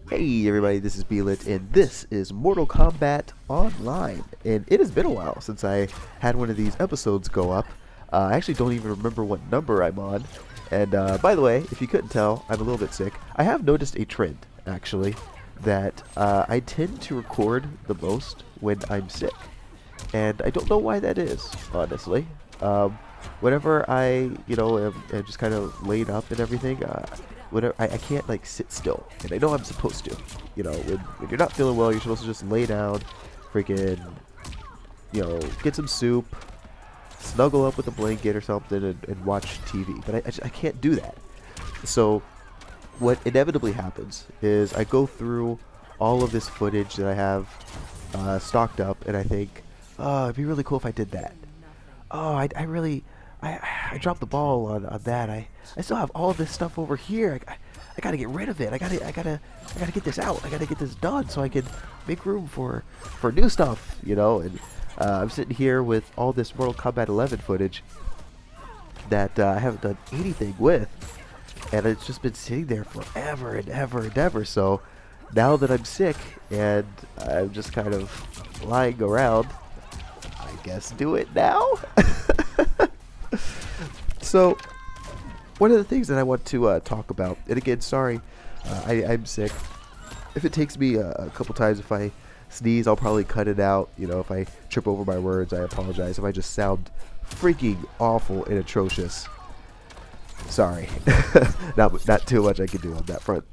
Hey everybody, this is Guile, and this is Mortal Kombat Online. And it has been a while since I had one of these episodes go up. I actually don't even remember what number I'm on. And by the way, if you couldn't tell, I'm a little bit sick. I have noticed a trend, actually, that I tend to record the most when I'm sick. And I don't know why that is, honestly. Whenever I, am just kind of laid up and everything, whenever I can't like sit still, and I know I'm supposed to. When you're not feeling well, you're supposed to just lay down, freaking, get some soup, snuggle up with a blanket or something, and watch TV. But I can't do that. So what inevitably happens is I go through all of this footage that I have stocked up, and I think, oh, it'd be really cool if I did that. Oh, I dropped the ball on that. I still have all this stuff over here. I gotta get rid of it. I gotta get this out. I gotta get this done so I can make room for new stuff. And I'm sitting here with all this Mortal Kombat 11 footage that I haven't done anything with, and it's just been sitting there forever and ever and ever. So now that I'm sick and I'm just kind of lying around, I guess do it now. So, one of the things that I want to talk about, and again, sorry, I'm sick. If it takes me a couple times, if I sneeze, I'll probably cut it out. If I trip over my words, I apologize. If I just sound freaking awful and atrocious, sorry. Not too much I can do on that front.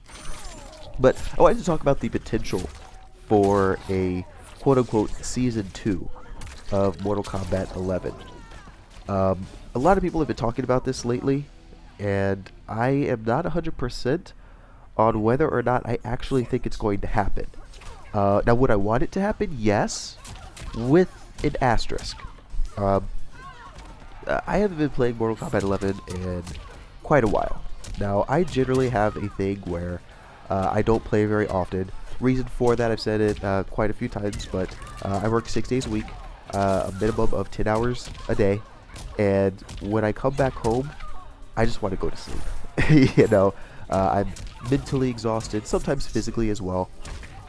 But I wanted to talk about the potential for a quote-unquote Season 2 of Mortal Kombat 11. A lot of people have been talking about this lately, and I am not 100% on whether or not I actually think it's going to happen. Now, would I want it to happen? Yes, with an asterisk. I haven't been playing Mortal Kombat 11 in quite a while. Now, I generally have a thing where I don't play very often. Reason for that, I've said it quite a few times, but I work 6 days a week, a minimum of 10 hours a day. And when I come back home, I just want to go to sleep. I'm mentally exhausted, sometimes physically as well.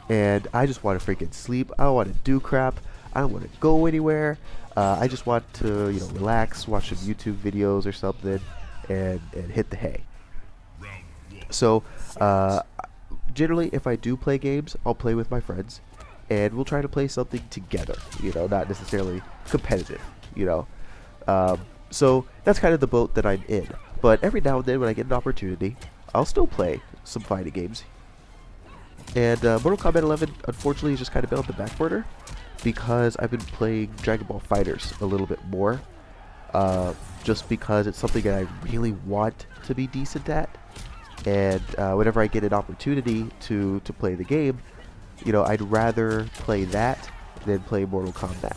And I just want to freaking sleep. I don't want to do crap. I don't want to go anywhere. I just want to, relax, watch some YouTube videos or something, and hit the hay. So, generally, if I do play games, I'll play with my friends. And we'll try to play something together, not necessarily competitive, so that's kind of the boat that I'm in. But every now and then when I get an opportunity, I'll still play some fighting games. And Mortal Kombat 11, unfortunately, has just kind of been on the back burner because I've been playing Dragon Ball FighterZ a little bit more. Just because it's something that I really want to be decent at. And whenever I get an opportunity to play the game, I'd rather play that than play Mortal Kombat.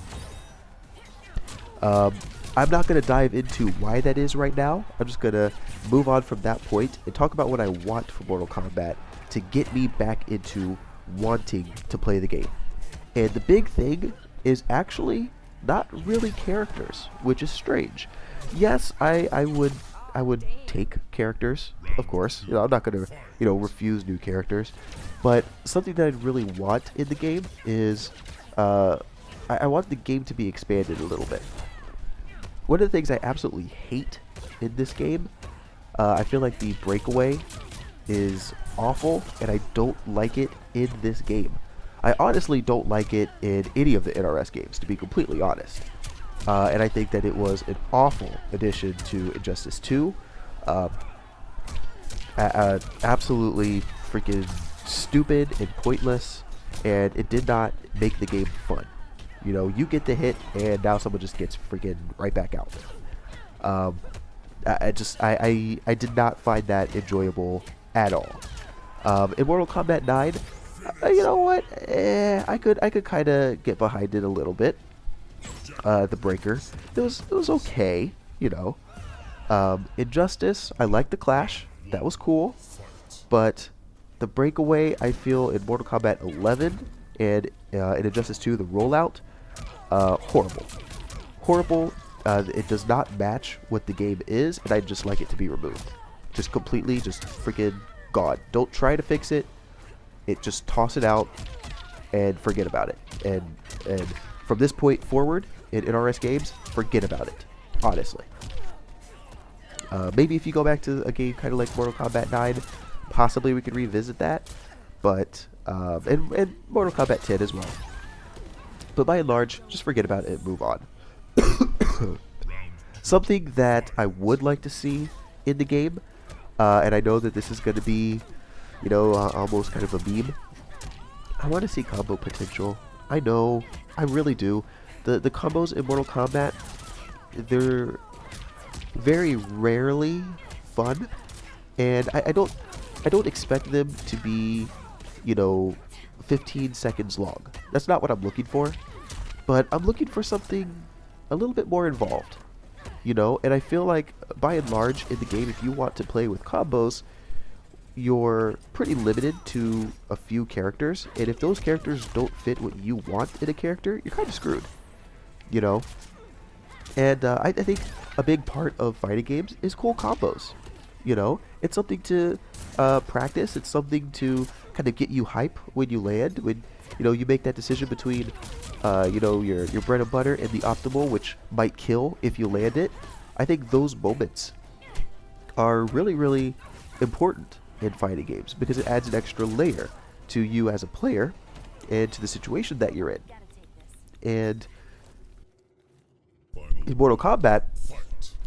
I'm not going to dive into why that is right now. I'm just going to move on from that point and talk about what I want for Mortal Kombat to get me back into wanting to play the game. And the big thing is actually not really characters, which is strange. Yes, I would take characters, of course. I'm not going to, refuse new characters. But something that I really want in the game is I want the game to be expanded a little bit. One of the things I absolutely hate in this game, I feel like the breakaway is awful, and I don't like it in this game. I honestly don't like it in any of the NRS games, to be completely honest. And I think that it was an awful addition to Injustice 2. Absolutely freaking stupid and pointless, and it did not make the game fun. You get the hit, and now someone just gets freaking right back out. I did not find that enjoyable at all. In Mortal Kombat 9, you know what? I could kind of get behind it a little bit. The breaker, it was okay. Injustice, I liked the clash. That was cool, but the breakaway, I feel in Mortal Kombat 11 and in Injustice 2, the rollout, horrible. It does not match what the game is, and I'd just like it to be removed. Just completely, just freaking gone. Don't try to fix it. it just toss it out and forget about it. And from this point forward in RS games, forget about it, honestly. Maybe if you go back to a game kind of like Mortal Kombat 9, possibly we could revisit that, but and Mortal Kombat 10 as well. But by and large, just forget about it and move on. Something that I would like to see in the game, and I know that this is going to be, you know, almost kind of a meme. I want to see combo potential. I know, I really do. The combos in Mortal Kombat, they're very rarely fun, and I don't expect them to be, you know, 15 seconds long. That's not what I'm looking for, but I'm looking for something a little bit more involved, you know. And I feel like by and large in the game, if you want to play with combos, you're pretty limited to a few characters, and if those characters don't fit what you want in a character, you're kind of screwed, you know. And I think a big part of fighting games is cool combos. You know, it's something to practice. It's something to kind of get you hype when you land. When, you know, you make that decision between, you know, your bread and butter and the optimal, which might kill if you land it. I think those moments are really, really important in fighting games because it adds an extra layer to you as a player and to the situation that you're in. And in Mortal Kombat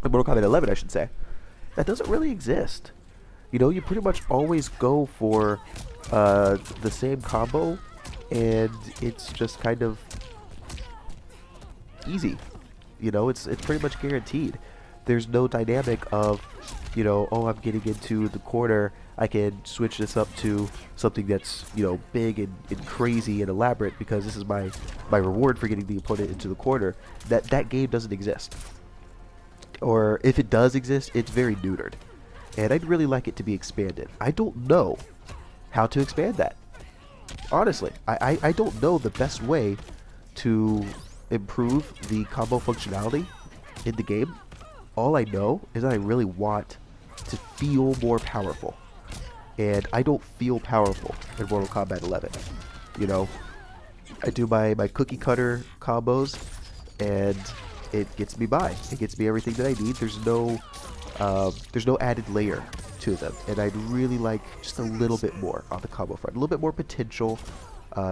11, I should say, that doesn't really exist. You know, you pretty much always go for the same combo, and it's just kind of easy. You know, it's pretty much guaranteed. There's no dynamic of, you know, oh, I'm getting into the corner, I can switch this up to something that's, you know, big and crazy and elaborate because this is my reward for getting the opponent into the corner. That game doesn't exist. Or if it does exist, it's very neutered. And I'd really like it to be expanded. I don't know how to expand that. Honestly, I don't know the best way to improve the combo functionality in the game. All I know is that I really want to feel more powerful. And I don't feel powerful in Mortal Kombat 11. You know, I do my cookie cutter combos, and it gets me by. It gets me everything that I need. There's no added layer to them, and I'd really like just a little bit more on the combo front, a little bit more potential,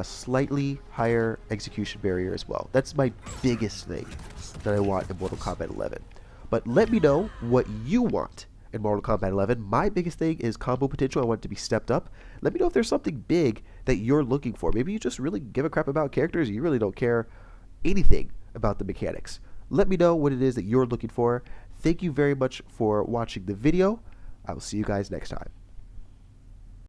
slightly higher execution barrier as well. That's my biggest thing that I want in Mortal Kombat 11. But let me know what you want in Mortal Kombat 11. My biggest thing is combo potential. I want it to be stepped up. Let me know if there's something big that you're looking for. Maybe you just really give a crap about characters, and you really don't care anything about the mechanics. Let me know what it is that you're looking for. Thank you very much for watching the video. I will see you guys next time.